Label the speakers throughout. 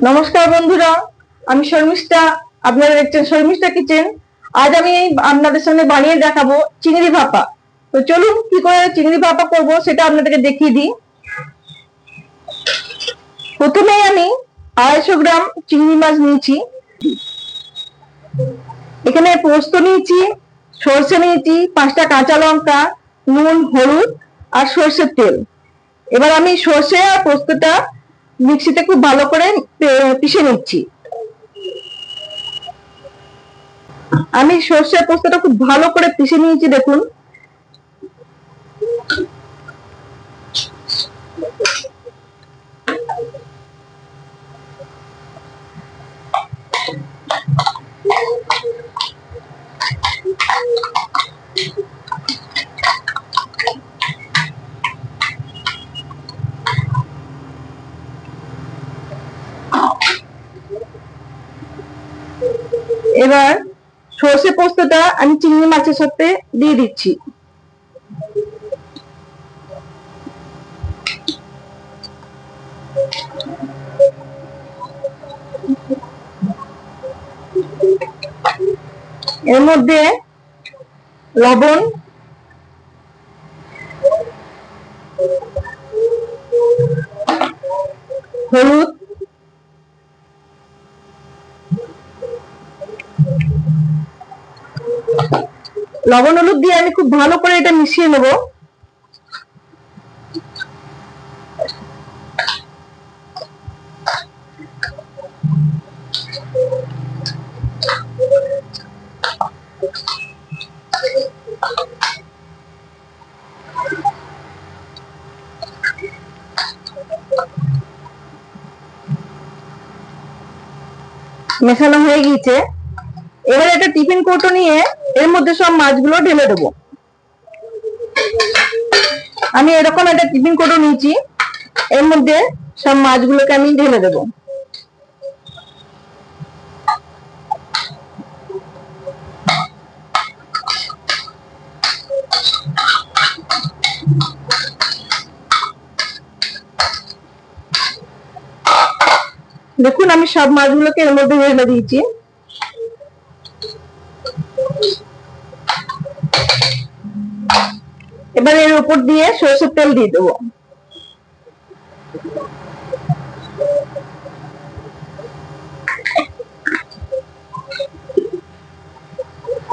Speaker 1: নমস্কার বন্ধুরা, আমি শর্মিষ্ঠা। আপনারা দেখছেন শর্মিষ্ঠা কিচেন। আজ আমি আপনাদের সামনে বানিয়ে দেখাবো চিংড়ি ভাপা। তো চলুন কি করে চিংড়ি ভাপা করব সেটা আপনাদেরকে দেখিয়ে দিই। প্রথমে আমি 250 গ্রাম চিংড়ি মাছ নিয়েছি। এখানে পোস্ত নিয়েছি, সর্ষে নিয়েছি, 5টা কাঁচা লঙ্কা, নুন, হলুদ আর সর্ষের তেল। এবার আমি সর্ষে আর পোস্তটা মিক্সিতে খুব ভালো করে পিষে নিচ্ছি। আমি সর্ষে পোস্তটা খুব ভালো করে পিষে নিয়েছি, দেখুন। এবার সর্ষে পোস্তটা আমি চিংড়ি মাছের সাথে দিয়ে দিচ্ছি। এর মধ্যে লবণ, হলুদ, লবণ হলুদ দিয়ে আমি খুব ভালো করে এটা মিশিয়ে নেব। মেশানো হয়ে গিয়েছে। এবার একটা টিফিন কৌটো নিয়ে এর মধ্যে সব মাছগুলো ঢেলে দেবো। আমি এরকম একটা টিফিন কৌটো নিয়েছি, এর মধ্যে সব মাছগুলোকে আমি ঢেলে দেবো। দেখুন, আমি সব মাছগুলোকে এর মধ্যে ঢেলে দিয়েছি। এবার এর উপর দিয়ে সরষের তেল দিয়ে দেবো।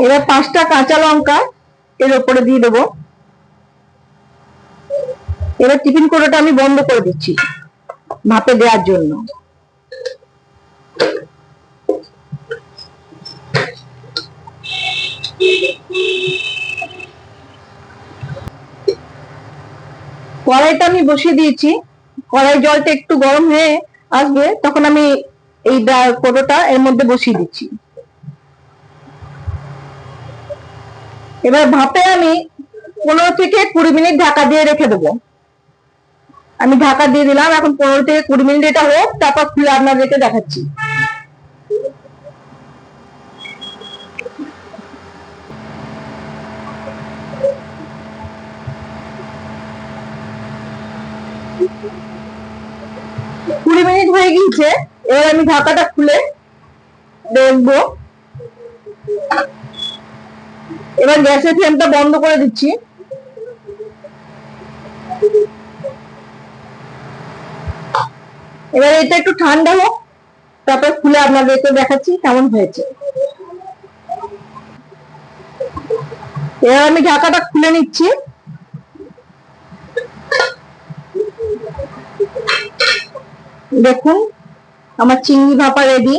Speaker 1: এবার 5টা কাঁচা লঙ্কা এর উপরে দিয়ে দেবো। এবার টিফিন কৌটোটা আমি বন্ধ করে দিচ্ছি ভাপে দেওয়ার জন্য। কড়াইটা আমি বসিয়ে দিয়েছি। কড়াই জলটা একটু গরম হয়ে আসবে, তখন আমি এই কৌটোটা এর মধ্যে বসিয়ে দিচ্ছি। এবার ভাপে আমি 15 থেকে 20 মিনিট ঢাকা দিয়ে রেখে দেবো। আমি ঢাকা দিয়ে দিলাম। এখন 15 থেকে 20 মিনিট এটা হোক, তারপর খুলে আপনাদেরকে দেখাচ্ছি। কুড়ি মিনিট হয়ে গিয়েছে। এবার আমি ঢাকাটা খুলে দেখবো। এবার গ্যাসের ফ্লেমটা বন্ধ করে দিচ্ছি। এবার এটা একটু ঠান্ডা হোক, তারপর খুলে আপনাদেরকে দেখাচ্ছি কেমন হয়েছে। এবার আমি ঢাকাটা খুলে নিচ্ছি। দেখুন, আমার চিংড়ি ভাপা রেডি।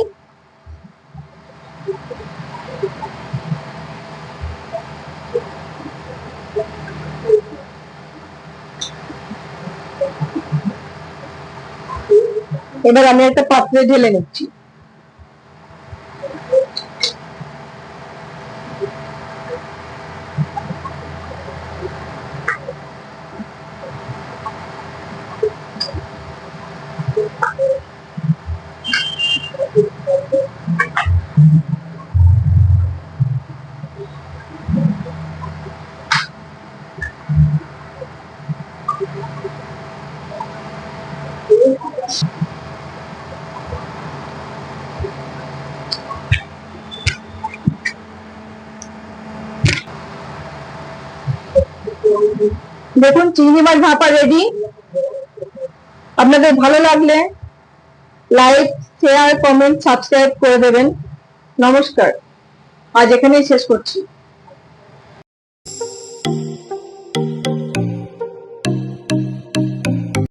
Speaker 1: এবার আমি একটা পাত্রে ঢেলে নিচ্ছি। দেখুন চিংড়ি মাছ ভাপা রেডি। আপনাদের ভালো লাগলে লাইক, শেয়ার, কমেন্ট, সাবস্ক্রাইব করে দেবেন। নমস্কার, আজ এখানেই শেষ করছি।